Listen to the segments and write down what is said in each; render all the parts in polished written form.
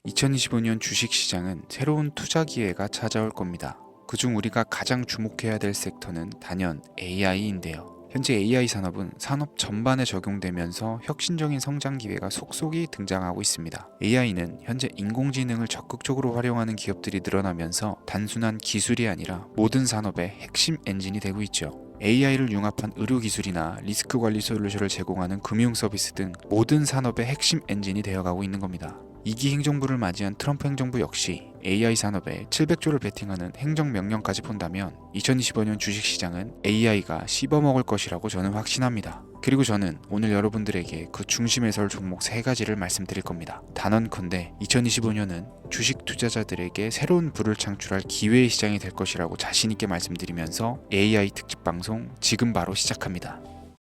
2025년 주식시장은 새로운 투자 기회가 찾아올 겁니다. 그중 우리가 가장 주목해야 될 섹터는 단연 AI인데요. 현재 AI 산업은 산업 전반에 적용되면서 혁신적인 성장 기회가 속속이 등장하고 있습니다. AI는 현재 인공지능을 적극적으로 활용하는 기업들이 늘어나면서 단순한 기술이 아니라 모든 산업의 핵심 엔진이 되고 있죠. AI를 융합한 의료 기술이나 리스크 관리 솔루션을 제공하는 금융 서비스 등 모든 산업의 핵심 엔진이 되어가고 있는 겁니다. 2기 행정부를 맞이한 트럼프 행정부 역시 AI 산업에 700조를 베팅하는 행정명령까지 본다면 2025년 주식시장은 AI가 씹어먹을 것이라고 저는 확신합니다. 그리고 저는 오늘 여러분들에게 그 중심에 설 종목 3가지를 말씀드릴 겁니다. 단언컨대 2025년은 주식 투자자들에게 새로운 부를 창출할 기회의 시장이 될 것이라고 자신있게 말씀드리면서 AI 특집 방송 지금 바로 시작합니다.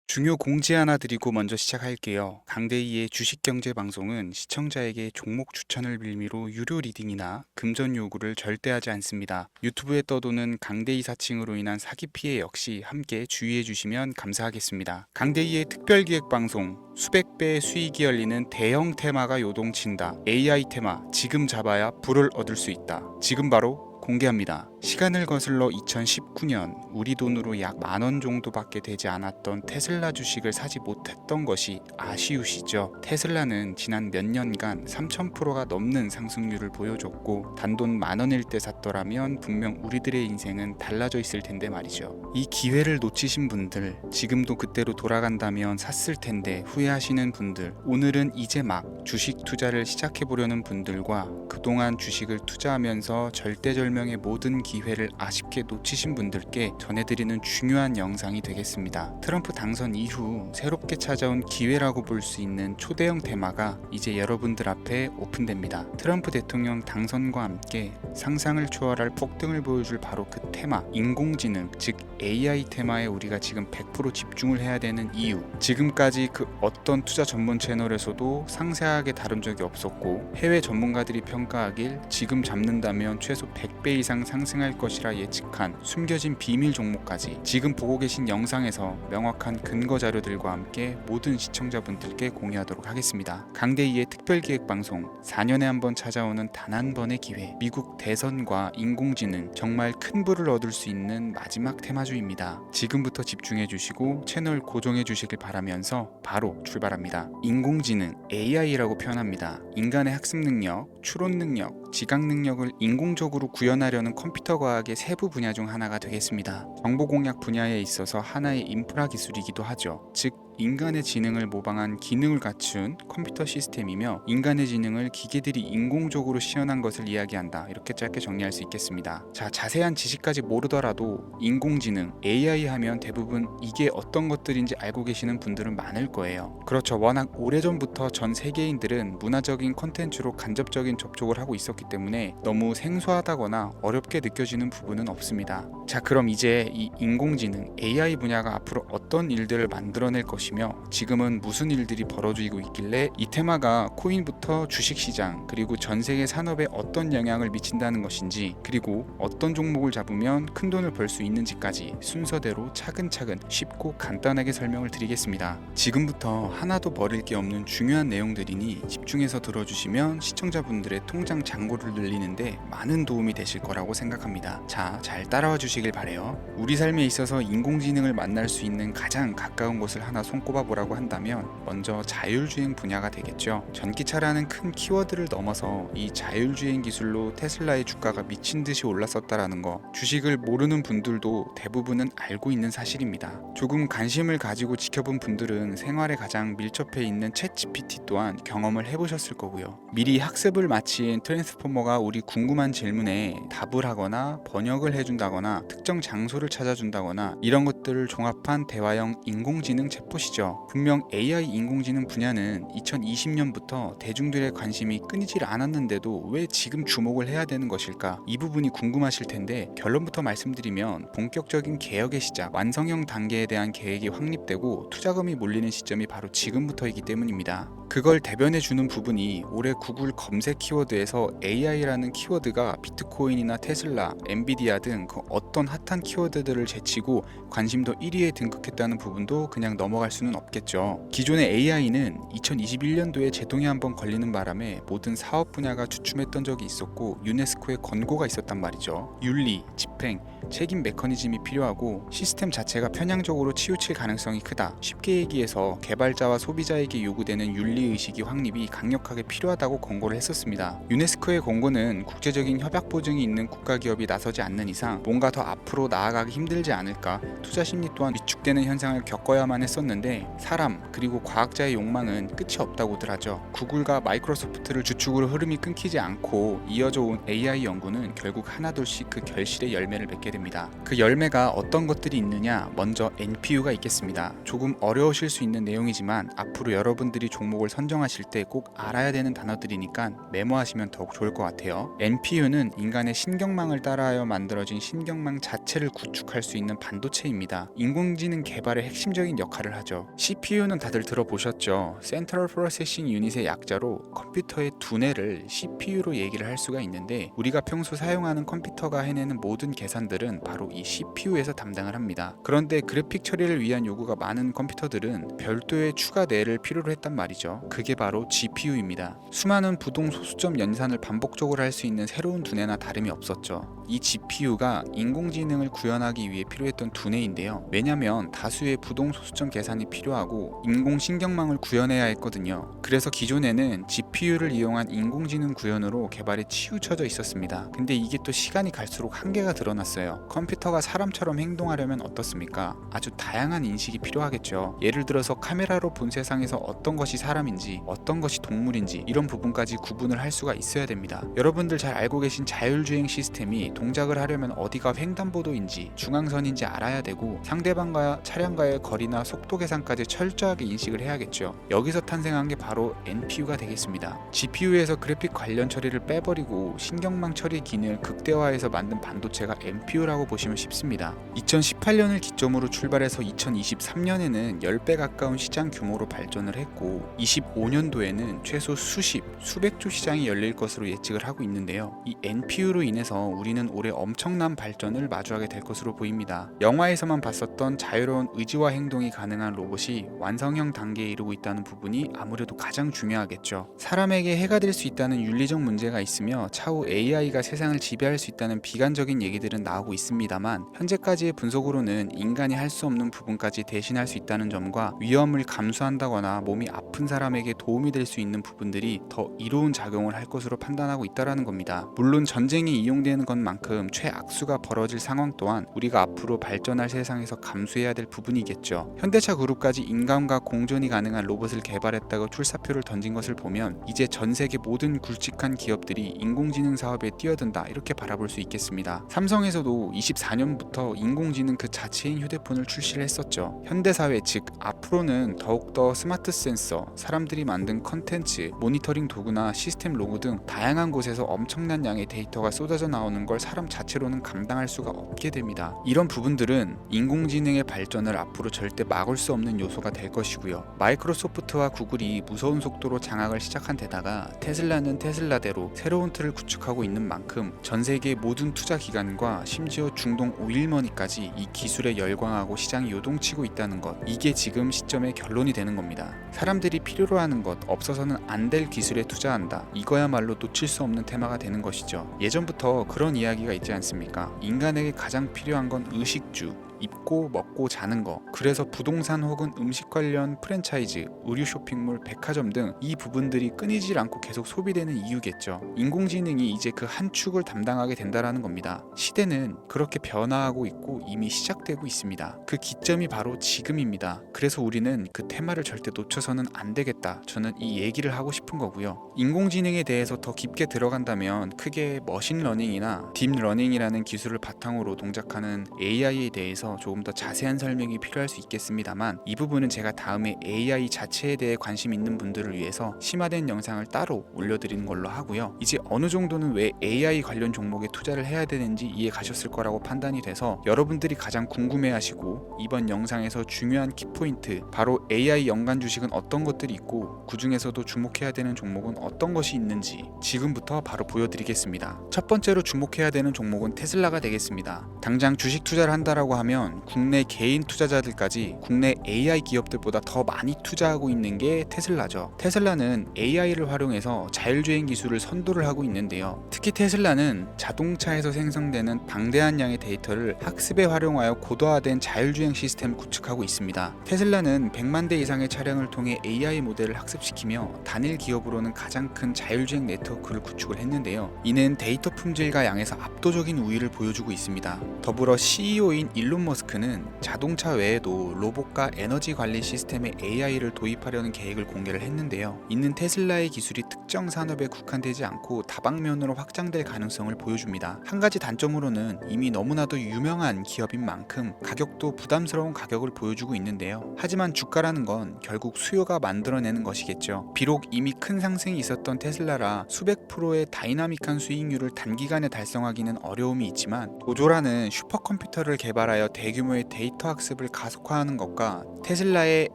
중요 공지 하나 드리고 먼저 시작할게요. 강대희의 주식경제 방송은 시청자에게 종목 추천을 빌미로 유료 리딩이나 금전 요구를 절대 하지 않습니다. 유튜브에 떠도는 강대희 사칭으로 인한 사기 피해 역시 함께 주의해 주시면 감사하겠습니다. 강대희의 특별기획 방송 수백 배의 수익이 열리는 대형 테마가 요동친다. AI 테마 지금 잡아야 불을 얻을 수 있다. 지금 바로 공개합니다. 시간을 거슬러 2019년 우리 돈으로 약 10,000원 정도밖에 되지 않았던 테슬라 주식을 사지 못했던 것이 아쉬우시죠? 테슬라는 지난 몇 년간 3000%가 넘는 상승률을 보여줬고 단돈 10,000원일 때 샀더라면 분명 우리들의 인생은 달라져 있을 텐데 말이죠. 이 기회를 놓치신 분들, 지금도 그때로 돌아간다면 샀을 텐데 후회하시는 분들, 오늘은 이제 막 주식 투자를 시작해보려는 분들과 그동안 주식을 투자하면서 절대절명의 모든 기회를 아쉽게 놓치신 분들께 전해드리는 중요한 영상이 되겠습니다. 트럼프 당선 이후 새롭게 찾아온 기회라고 볼 수 있는 초대형 테마가 이제 여러분들 앞에 오픈됩니다. 트럼프 대통령 당선과 함께 상상을 초월할 폭등을 보여줄 바로 그 테마, 인공지능, 즉 AI 테마에 우리가 지금 100% 집중을 해야 되는 이유, 지금까지 그 어떤 투자 전문 채널에서도 상세하게 다룬 적이 없었고 해외 전문가들이 평가하길 지금 잡는다면 최소 100배 이상 상승할 것이라 예측한 숨겨진 비밀 종목까지 지금 보고 계신 영상에서 명확한 근거 자료들과 함께 모든 시청자분들께 공유하도록 하겠습니다. 강대희의 특별기획 방송 4년에 한 번 찾아오는 단 한 번의 기회, 미국 대선과 인공지능, 정말 큰 부를 얻을 수 있는 마지막 테마주입니다. 지금부터 집중해 주시고 채널 고정해 주시길 바라면서 바로 출발합니다. 인공지능, AI라고 표현합니다. 인간의 학습 능력, 추론 능력, 지각 능력을 인공적으로 구현하려는 컴퓨터 과학의 세부 분야 중 하나가 되겠습니다. 정보 공략 분야에 있어서 하나의 인프라 기술이기도 하죠. 즉 인간의 지능을 모방한 기능을 갖춘 컴퓨터 시스템이며 인간의 지능을 기계들이 인공적으로 시연한 것을 이야기한다. 이렇게 짧게 정리할 수 있겠습니다. 자, 자세한 지식까지 모르더라도 인공지능, AI 하면 대부분 이게 어떤 것들인지 알고 계시는 분들은 많을 거예요. 그렇죠. 워낙 오래전부터 전 세계인들은 문화적인 콘텐츠로 간접적인 접촉을 하고 있었기 때문에 너무 생소하다거나 어렵게 느껴지는 부분은 없습니다. 자, 그럼 이제 이 인공지능, AI 분야가 앞으로 어떤 일들을 만들어낼 것이며 지금은 무슨 일들이 벌어지고 있길래 이 테마가 코인부터 주식시장 그리고 전 세계 산업에 어떤 영향을 미친다는 것인지, 그리고 어떤 종목을 잡으면 큰 돈을 벌 수 있는지까지 순서대로 차근차근 쉽고 간단하게 설명을 드리겠습니다. 지금부터 하나도 버릴 게 없는 중요한 내용들이니 집중해서 들어주시면 시청자분들의 통장 잔고를 늘리는데 많은 도움이 되실 거라고 생각합니다. 자, 잘 따라와 주시길 바래요. 우리 삶에 있어서 인공지능을 만날 수 있는 가장 가까운 곳을 하나 손꼽아 보라고 한다면 먼저 자율주행 분야가 되겠죠. 전기차라는 큰 키워드를 넘어서 이 자율주행 기술로 테슬라의 주가가 미친 듯이 올랐었다라는 거, 주식을 모르는 분들도 대부분은 알고 있는 사실입니다. 조금 관심을 가지고 지켜본 분들은 생활에 가장 밀접해 있는 챗GPT 또한 경험을 해보셨을 거고요. 미리 학습을 마친 트랜스포머가 우리 궁금한 질문에 답을 하거나 번역을 해준다거나 특정 장소를 찾아준다거나 이런 것들을 종합한 대화형 인공지능 챗봇이죠. 분명 AI 인공지능 분야는 2020년부터 대중들의 관심이 끊이질 않았는데도 왜 지금 주목을 해야 되는 것일까? 이 부분이 궁금하실 텐데 결론부터 말씀드리면 본격적인 개혁의 시작, 완성형 단계에 대한 계획이 확립되고 투자금이 몰리는 시점이 바로 지금부터이기 때문입니다. 그걸 대변해주는 부분이 올해 구글 검색 키워드에서 AI라는 키워드가 비트코인이나 테슬라, 엔비디아 등 그 어떤 핫한 키워드들을 제치고 관심도 1위에 등극했다는 부분도 그냥 넘어갈 수는 없겠죠. 기존의 AI는 2021년도에 제동이 한번 걸리는 바람에 모든 사업 분야가 주춤했던 적이 있었고 유네스코의 권고가 있었단 말이죠. 윤리, 집행, 책임 메커니즘이 필요하고 시스템 자체가 편향적으로 치우칠 가능성이 크다. 쉽게 얘기해서 개발자와 소비자에게 요구되는 윤리의식이 확립이 강력하게 필요하다고 권고를 했었습니다. 유네스코의 권고는 국제적인 협약 보증이 있는 국가기업이 나서지 않는 이상 뭔가 더 앞으로 나아가기 힘들지 않을까, 투자 심리 또한 위축되는 현상을 겪어야만 했었는데 사람 그리고 과학자의 욕망은 끝이 없다고들 하죠. 구글과 마이크로소프트를 주축으로 흐름이 끊기지 않고 이어져 온 AI 연구는 결국 하나둘씩 그 결실의 열매를 맺게 됩니다. 그 열매가 어떤 것들이 있느냐, 먼저 NPU가 있겠습니다. 조금 어려우실 수 있는 내용이지만 앞으로 여러분들이 종목을 선정하실 때 꼭 알아야 되는 단어들이니까 메모하시면 더욱 좋을 것 같아요. NPU는 인간의 신경망을 따라하여 만들어진 신경망 자체를 구축할 수 있는 반도체입니다. 인공지능 개발의 핵심적인 역할을 하죠. CPU는 다들 들어보셨죠? Central Processing Unit의 약자로 컴퓨터의 두뇌를 CPU로 얘기를 할 수가 있는데 우리가 평소 사용하는 컴퓨터가 해내는 모든 계산들은 바로 이 CPU에서 담당을 합니다. 그런데 그래픽 처리를 위한 요구가 많은 컴퓨터들은 별도의 추가 뇌를 필요로 했단 말이죠. 그게 바로 GPU입니다. 수많은 부동 소수점 연산을 반복적으로 할 수 있는 새로운 두뇌나 다름이 없었죠. 이 GPU가 인공지능을 구현하기 위해 필요했던 두뇌인데요. 왜냐면 다수의 부동 소수점 계산이 필요하고 인공신경망을 구현해야 했거든요. 그래서 기존에는 GPU를 이용한 인공지능 구현으로 개발이 치우쳐져 있었습니다. 근데 이게 또 시간이 갈수록 한계가 드러났어요. 컴퓨터가 사람처럼 행동하려면 어떻습니까? 아주 다양한 인식이 필요하겠죠. 예를 들어서 카메라로 본 세상에서 어떤 것이 사람인지 어떤 것이 동물인지 이런 부분까지 구분을 할 수가 있어야 됩니다. 여러분들 잘 알고 계신 자율주행 시스템이 동작을 하려면 어디가 횡단보도인지 중앙선인지 알아야 되고 상대방과 차량과의 거리나 속도 계산까지 철저하게 인식을 해야겠죠. 여기서 탄생한 게 바로 NPU가 되겠습니다. GPU에서 그래픽 관련 처리를 빼버리고 신경망 처리 기능을 극대화해서 만든 반도체가 NPU라고 보시면 쉽습니다. 2018년을 기점으로 출발해서 2023년에는 10배 가까운 시장 규모로 발전을 했고 25년도에는 최소 수백조 시장이 열릴 것으로 예측을 하고 있는데요. 이 NPU로 인해서 우리는 올해 엄청난 발전을 마주하게 될 것으로 보입니다. 영화에서만 봤었던 자유로운 의지와 행동이 가능한 로봇이 완성형 단계에 이르고 있다는 부분이 아무래도 가장 중요하겠죠. 사람에게 해가 될 수 있다는 윤리적 문제가 있으며 차후 AI가 세상을 지배할 수 있다는 비관적인 얘기들은 나오고 있습니다만 현재까지의 분석으로는 인간이 할 수 없는 부분까지 대신할 수 있다는 점과 위험을 감수한다거나 몸이 아픈 사람에게 도움이 될 수 있는 부분들이 더 이로운 작용을 할 것으로 판단하고 있다는 겁니다. 물론 전쟁에 이용되는 것만큼 최악수가 벌어질 상황 또한 우리가 앞으로 발전할 세상에서 감수해야 될 부분이겠죠. 현대차 그룹까지 인간과 공존이 가능한 로봇을 개발했다고 출사표를 던진 것을 보면 이제 전 세계 모든 굵직한 기업들이 인공지능 사업에 뛰어든다 이렇게 바라볼 수 있겠습니다. 삼성에서도 24년부터 인공지능 그 자체인 휴대폰을 출시를 했었죠. 현대사회 즉 앞으로는 더욱더 스마트 센서, 사람들이 만든 컨텐츠, 모니터링 도구나 시스템 로고 등 다양한 곳에서 엄청난 양의 데이터가 쏟아져 나오는 걸 사람 자체로는 감당할 수가 없게 됩니다. 이런 부분들은 인공지능의 발전을 앞으로 절대 막을 수 없는 요소가 될 것이고요. 마이크로소프트와 구글이 무서운 속도로 장악을 시작한 데다가 테슬라는 테슬라대로 새로운 틀을 구축하고 있는 만큼 전 세계 모든 투자 기관과 심지어 중동 오일머니까지 이 기술에 열광하고 시장이 요동치고 있다는 것, 이게 지금 시점의 결론이 되는 겁니다. 사람들이 필요로 하는 것, 없어서는 안 될 기술에 투자한다. 이거야말로 놓칠 수 없는 테마가 되는 것이죠. 예전부터 그런 이야기가 있지 않습니까? 인간에게 가장 필요한 건 의식주, 입고 먹고 자는 거. 그래서 부동산 혹은 음식 관련 프랜차이즈, 의류 쇼핑몰, 백화점 등 이 부분들이 끊이질 않고 계속 소비되는 이유겠죠. 인공지능이 이제 그 한 축을 담당하게 된다라는 겁니다. 시대는 그렇게 변화하고 있고 이미 시작되고 있습니다. 그 기점이 바로 지금입니다. 그래서 우리는 그 테마를 절대 놓쳐서는 안 되겠다. 저는 이 얘기를 하고 싶은 거고요. 인공지능에 대해서 더 깊게 들어간다면 크게 머신러닝이나 딥러닝이라는 기술을 바탕으로 동작하는 AI에 대해서 조금 더 자세한 설명이 필요할 수 있겠습니다만 이 부분은 제가 다음에 AI 자체에 대해 관심 있는 분들을 위해서 심화된 영상을 따로 올려드리는 걸로 하고요. 이제 어느 정도는 왜 AI 관련 종목에 투자를 해야 되는지 이해 가셨을 거라고 판단이 돼서 여러분들이 가장 궁금해하시고 이번 영상에서 중요한 키포인트, 바로 AI 연관 주식은 어떤 것들이 있고 그 중에서도 주목해야 되는 종목은 어떤 것이 있는지 지금부터 바로 보여드리겠습니다. 첫 번째로 주목해야 되는 종목은 테슬라가 되겠습니다. 당장 주식 투자를 한다라고 하면 보자면 국내 개인 투자자들까지 국내 AI 기업들보다 더 많이 투자하고 있는 게 테슬라죠. 테슬라는 AI를 활용해서 자율주행 기술을 선도를 하고 있는데요. 특히 테슬라는 자동차에서 생성되는 방대한 양의 데이터를 학습에 활용하여 고도화된 자율주행 시스템을 구축하고 있습니다. 테슬라는 100만 대 이상의 차량을 통해 AI 모델을 학습시키며 단일 기업으로는 가장 큰 자율주행 네트워크를 구축을 했는데요. 이는 데이터 품질과 양에서 압도적인 우위를 보여주고 있습니다. 더불어 CEO인 일론 머스크는 자동차 외에도 로봇과 에너지 관리 시스템에 AI를 도입하려는 계획을 공개를 했는데요. 이는 테슬라의 기술이 특정 산업에 국한되지 않고 다방면으로 확장될 가능성을 보여줍니다. 한 가지 단점으로는 이미 너무나도 유명한 기업인 만큼 가격도 부담스러운 가격을 보여주고 있는데요. 하지만 주가라는 건 결국 수요가 만들어내는 것이겠죠. 비록 이미 큰 상승이 있었던 테슬라라 수백 프로의 다이나믹한 수익률을 단기간에 달성하기는 어려움이 있지만 도조라는 슈퍼컴퓨터를 개발하여 대규모의 데이터 학습을 가속화하는 것과 테슬라의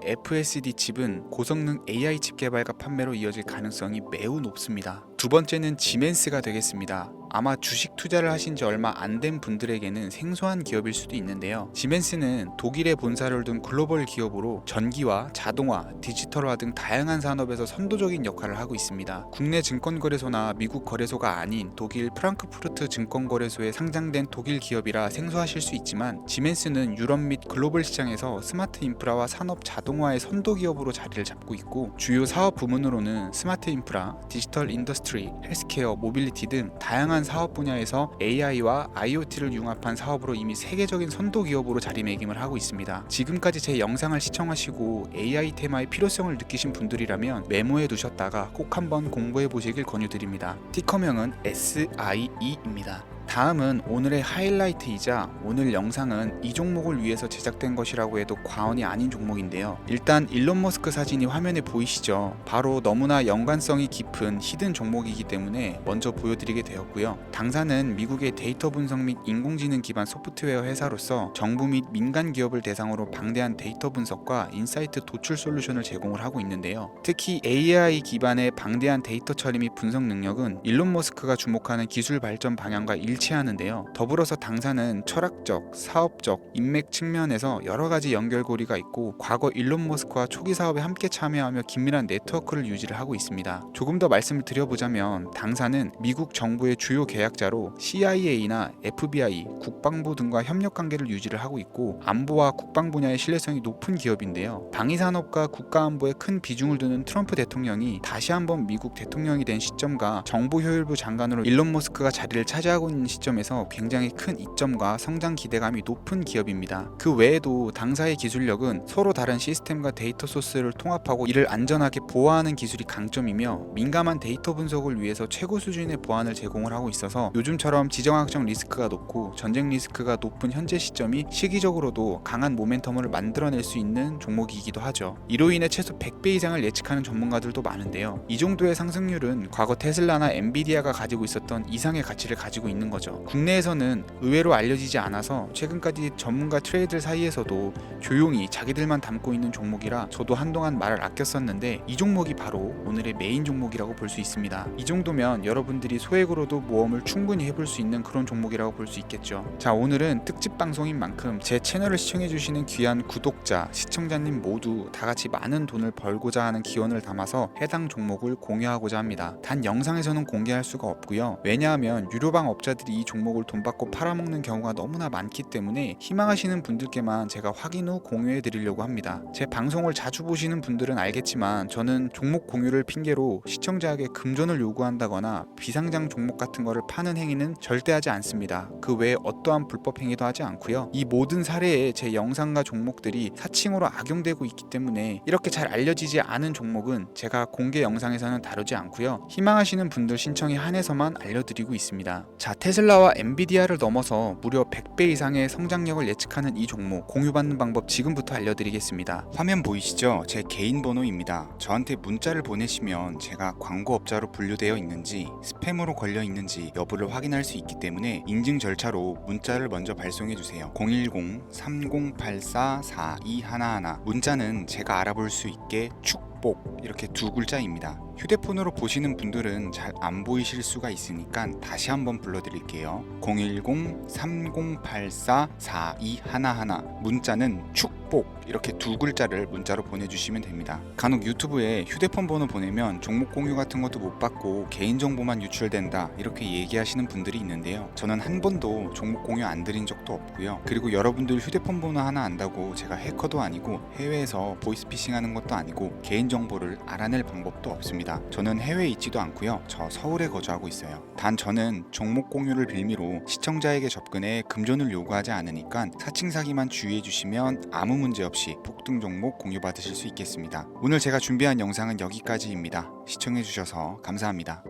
FSD 칩은 고성능 AI 칩 개발과 판매로 이어질 가능성이 매우 높습니다. 두 번째는 지멘스가 되겠습니다. 아마 주식 투자를 하신 지 얼마 안 된 분들에게는 생소한 기업일 수도 있는데요. 지멘스는 독일에 본사를 둔 글로벌 기업으로 전기와 자동화, 디지털화 등 다양한 산업에서 선도적인 역할을 하고 있습니다. 국내 증권거래소나 미국 거래소가 아닌 독일 프랑크푸르트 증권거래소에 상장된 독일 기업이라 생소하실 수 있지만 지멘스는 유럽 및 글로벌 시장에서 스마트 인프라와 산업 자동화의 선도 기업으로 자리를 잡고 있고 주요 사업 부문으로는 스마트 인프라, 디지털 인더스트리, 헬스케어, 모빌리티 등 다양한 사업 분야에서 AI와 IoT를 융합한 사업으로 이미 세계적인 선도 기업으로 자리매김을 하고 있습니다. 지금까지 제 영상을 시청하시고 AI 테마의 필요성을 느끼신 분들이라면 메모해 두셨다가 꼭 한번 공부해 보시길 권유드립니다. 티커명은 SIE입니다. 다음은 오늘의 하이라이트이자 오늘 영상은 이 종목을 위해서 제작된 것이라고 해도 과언이 아닌 종목인데요. 일단 일론 머스크 사진이 화면에 보이시죠? 바로 너무나 연관성이 깊은 히든 종목이기 때문에 먼저 보여드리게 되었고요. 당사는 미국의 데이터 분석 및 인공지능 기반 소프트웨어 회사로서 정부 및 민간 기업을 대상으로 방대한 데이터 분석과 인사이트 도출 솔루션을 제공을 하고 있는데요. 특히 AI 기반의 방대한 데이터 처리 및 분석 능력은 일론 머스크가 주목하는 기술 발전 방향과 일치하는데요. 더불어서 당사는 철학적, 사업적, 인맥 측면에서 여러 가지 연결고리가 있고 과거 일론 머스크와 초기 사업에 함께 참여하며 긴밀한 네트워크를 유지를 하고 있습니다. 조금 더 말씀을 드려보자면 당사는 미국 정부의 주요 계약자로 CIA나 FBI, 국방부 등과 협력 관계를 유지를 하고 있고 안보와 국방 분야의 신뢰성이 높은 기업인데요. 방위산업과 국가안보에 큰 비중을 두는 트럼프 대통령이 다시 한번 미국 대통령이 된 시점과 정보효율부 장관으로 일론 머스크가 자리를 차지하고 있는 시점에서 굉장히 큰 이점과 성장 기대감이 높은 기업입니다. 그 외에도 당사의 기술력은 서로 다른 시스템과 데이터 소스를 통합하고 이를 안전하게 보호하는 기술이 강점이며 민감한 데이터 분석을 위해서 최고 수준의 보안을 제공을 하고 있어서 요즘처럼 지정학적 리스크가 높고 전쟁 리스크가 높은 현재 시점이 시기적으로도 강한 모멘텀을 만들어낼 수 있는 종목이기도 하죠. 이로 인해 최소 100배 이상을 예측하는 전문가들도 많은데요. 이 정도의 상승률은 과거 테슬라나 엔비디아가 가지고 있었던 이상의 가치를 가지고 있는 거죠. 국내에서는 의외로 알려지지 않아서 최근까지 전문가 트레이더 사이에서도 조용히 자기들만 담고 있는 종목이라 저도 한동안 말을 아꼈었는데 이 종목이 바로 오늘의 메인 종목이라고 볼 수 있습니다. 이 정도면 여러분들이 소액으로도 모험을 충분히 해볼 수 있는 그런 종목이라고 볼 수 있겠죠. 자, 오늘은 특집 방송인 만큼 제 채널을 시청해주시는 귀한 구독자, 시청자님 모두 다같이 많은 돈을 벌고자 하는 기원을 담아서 해당 종목을 공유하고자 합니다. 단 영상에서는 공개할 수가 없고요. 왜냐하면 유료방 업자들이 이 종목을 돈 받고 팔아먹는 경우가 너무나 많기 때문에 희망하시는 분들께만 제가 확인 후 공유해 드리려고 합니다. 제 방송을 자주 보시는 분들은 알겠지만 저는 종목 공유를 핑계로 시청자에게 금전을 요구한다거나 비상장 종목 같은 거를 파는 행위는 절대 하지 않습니다. 그 외에 어떠한 불법 행위도 하지 않고요. 이 모든 사례에 제 영상과 종목들이 사칭으로 악용되고 있기 때문에 이렇게 잘 알려지지 않은 종목은 제가 공개 영상에서는 다루지 않고요. 희망하시는 분들 신청에 한해서만 알려드리고 있습니다. 자, 테슬라와 엔비디아를 넘어서 무려 100배 이상의 성장력을 예측하는 이 종목 공유받는 방법 지금부터 알려드리겠습니다. 화면 보이시죠? 제 개인 번호입니다. 저한테 문자를 보내시면 제가 광고업자로 분류되어 있는지 스팸으로 걸려 있는지 여부를 확인할 수 있기 때문에 인증 절차로 문자를 먼저 발송해주세요. 010-3084-4211 문자는 제가 알아볼 수 있게 축복 이렇게 두 글자입니다. 휴대폰으로 보시는 분들은 잘 안 보이실 수가 있으니까 다시 한번 불러드릴게요. 010-3084-4211 문자는 축복 이렇게 두 글자를 문자로 보내주시면 됩니다. 간혹 유튜브에 휴대폰 번호 보내면 종목 공유 같은 것도 못 받고 개인정보만 유출된다 이렇게 얘기하시는 분들이 있는데요. 저는 한 번도 종목 공유 안 드린 적도 없고요. 그리고 여러분들 휴대폰 번호 하나 안다고 제가 해커도 아니고 해외에서 보이스피싱 하는 것도 아니고 개인정보를 알아낼 방법도 없습니다. 저는 해외에 있지도 않고요. 저 서울에 거주하고 있어요. 단 저는 종목 공유를 빌미로 시청자에게 접근해 금전을 요구하지 않으니까 사칭 사기만 주의해 주시면 아무 문제 없이 폭등 종목 공유 받으실 수 있겠습니다. 오늘 제가 준비한 영상은 여기까지입니다. 시청해 주셔서 감사합니다.